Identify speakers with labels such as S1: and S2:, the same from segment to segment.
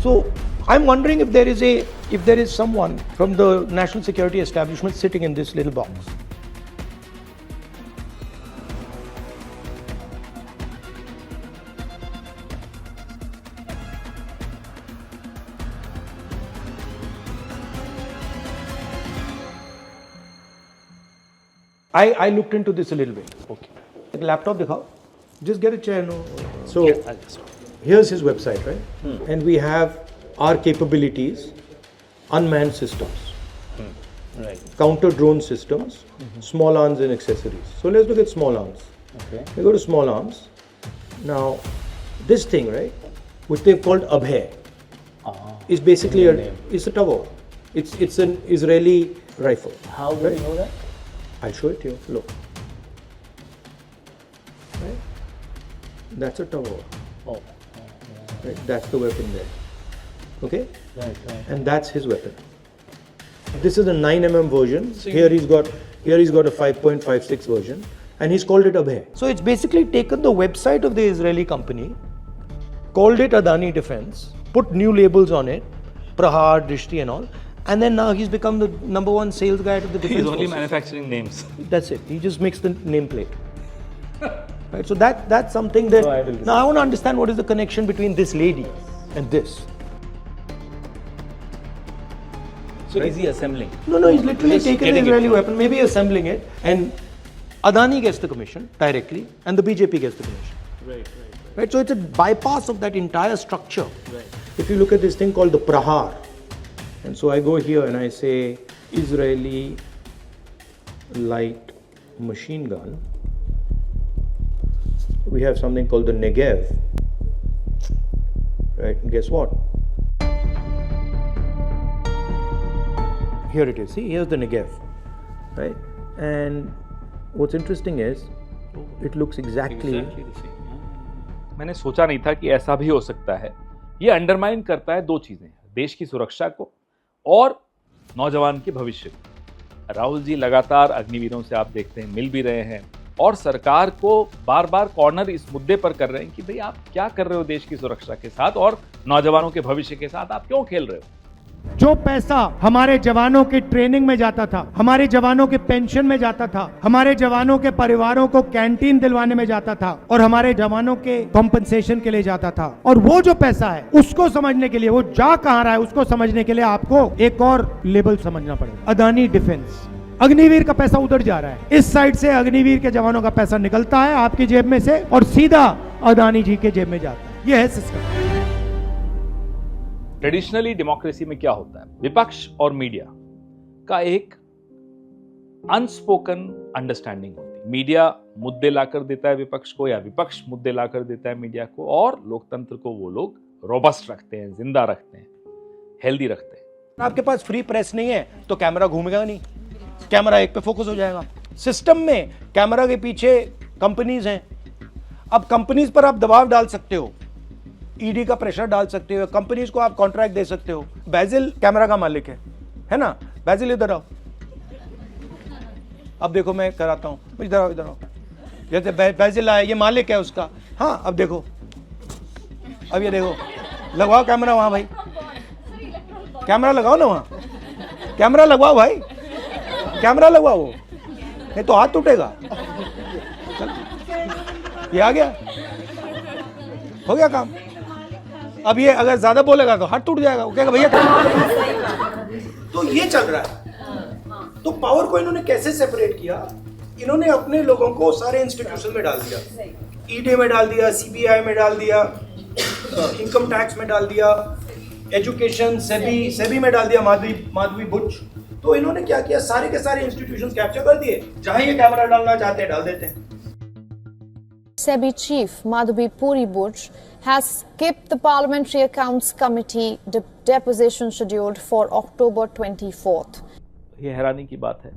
S1: So I'm wondering if there is someone from the national security establishment sitting in this little box. I looked into this a little bit. Okay. Laptop dikhao. Just get a chair, no. So here's his website, right? And we have our capabilities, unmanned systems,
S2: Right.
S1: counter drone systems, small arms and accessories. So let's look at small arms.
S2: Okay.
S1: We go to small arms. Now, this thing, right, which they've called Abhay, is basically it's a Tavor. It's an Israeli rifle.
S2: How do you know that?
S1: I'll show it to you. Look. Right? That's a Tavor.
S2: Oh.
S1: Right? That's the weapon there. Okay?
S2: Right.
S1: And that's his weapon. This is a 9mm version. Here he's got a 5.56 version, and he's called it Abhay. So it's basically taken the website of the Israeli company, called it Adani Defense, put new labels on it, Prahar, Drishti and all, and then now he's become the #1 sales guy to the defense
S3: He's only
S1: forces.
S3: manufacturing names.
S1: That's it. He just makes the nameplate. Right. So that's something that. Now I want to understand what is the connection between this lady and this.
S3: So is he assembling?
S1: No, he's literally
S3: Just
S1: taken the
S3: getting it.
S1: Israeli weapon, maybe assembling it, and Adani gets the commission directly, and the BJP gets the commission. Right. So it's a bypass of that entire structure.
S3: Right.
S1: If you look at this thing called the Prahar, and so I go here and I say Israeli light machine gun. We have something called the Negev. Right, and guess what? Here it is. See, here's the Negev. Right? And what's interesting is it looks exactly
S3: the same. मैंने सोचा नहीं था कि ऐसा भी हो सकता है। ये अंडरमाइन करता है दो चीजें, देश की सुरक्षा को और नौजवान के भविष्य को। राहुल जी लगातार अग्निवीरों से आप देखते हैं मिल भी रहे हैं और सरकार को बार बार कॉर्नर इस मुद्दे पर कर रहे हैं कि भाई आप क्या कर रहे हो देश की सुरक्षा के साथ और नौजवानों के भविष्य के साथ आप क्यों खेल रहे हो।
S4: जो पैसा हमारे जवानों की ट्रेनिंग में जाता था, हमारे जवानों के पेंशन में जाता था, हमारे जवानों के परिवारों को कैंटीन दिलवाने में जाता था और हमारे जवानों के कॉम्पनसेशन के लिए जाता था, और वो जो पैसा है उसको समझने के लिए, वो जा कहां रहा है उसको समझने के लिए आपको एक और लेबल समझना पड़ेगा, अदानी डिफेंस। अग्निवीर का पैसा उधर जा रहा है, इस साइड से अग्निवीर के जवानों का पैसा निकलता है आपकी जेब में से और सीधा अदानी जी के जेब में जाता है। यह है सिस्टम।
S3: ट्रेडिशनली डेमोक्रेसी में क्या होता है, विपक्ष और मीडिया का एक अनस्पोकन अंडरस्टैंडिंग होती है। मीडिया मुद्दे लाकर देता है विपक्ष को या विपक्ष मुद्दे लाकर देता है मीडिया को, और लोकतंत्र को वो लोग रोबस्ट रखते हैं, जिंदा रखते हैं, हेल्दी रखते हैं।
S1: आपके पास फ्री प्रेस नहीं है तो कैमरा घूमेगा नहीं, कैमरा एक पे फोकस हो जाएगा। सिस्टम में कैमरा के पीछे कंपनीज हैं, अब कंपनीज पर आप दबाव डाल सकते हो, ईडी का प्रेशर डाल सकते हो, कंपनीज को आप कॉन्ट्रैक्ट दे सकते हो। बैजिल कैमरा का मालिक है ना? बैजिल इधर आओ, अब देखो मैं कराता हूं, इधर आओ। जैसे बैजिल आया, ये मालिक है उसका। हाँ, अब देखो, अब ये देखो, लगवाओ कैमरा वहां भाई, कैमरा लगाओ ना वहां, कैमरा लगवाओ भाई, कैमरा लगवाओ, नहीं तो हाथ टूटेगा। ये आ गया, हो गया काम। अब ये अगर ज्यादा बोलेगा तो हाथ टूट जाएगा, वो कहेगा भैया। तो ये चल रहा है। तो पावर को इन्होंने कैसे सेपरेट किया? इन्होंने अपने लोगों को सारे इंस्टीट्यूशन में डाल दिया, ईडी में डाल दिया, सीबीआई में डाल दिया, इनकम टैक्स में डाल दिया, एजुकेशन सेबी में डाल दिया, माधवी बुच। तो इन्होंने क्या किया, सारे के सारे इंस्टीट्यूशन कैप्चर कर दिए, जहां ये कैमरा डालना चाहते हैं डाल देते हैं।
S5: SEBI chief Madhuri Puri Buch has skipped the Parliamentary Accounts Committee deposition scheduled for October 24th.
S3: ये हैरानी की बात है,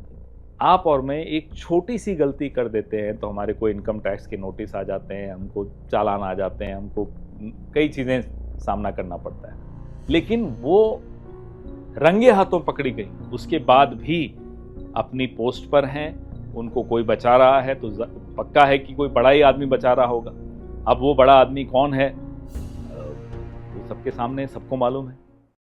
S3: आप और मैं एक छोटी सी गलती कर देते हैं तो हमारे को इनकम टैक्स के नोटिस आ जाते हैं, हमको चालान आ जाते हैं, हमको कई चीज़ें सामना करना पड़ता है। लेकिन वो रंगे हाथों पकड़ी गई, उसके बाद भी अपनी पोस्ट पर हैं, उनको कोई बचा रहा है तो पक्का है कि कोई बड़ा ही आदमी बचा रहा होगा। अब वो बड़ा आदमी कौन है सबके सामने सबको मालूम है।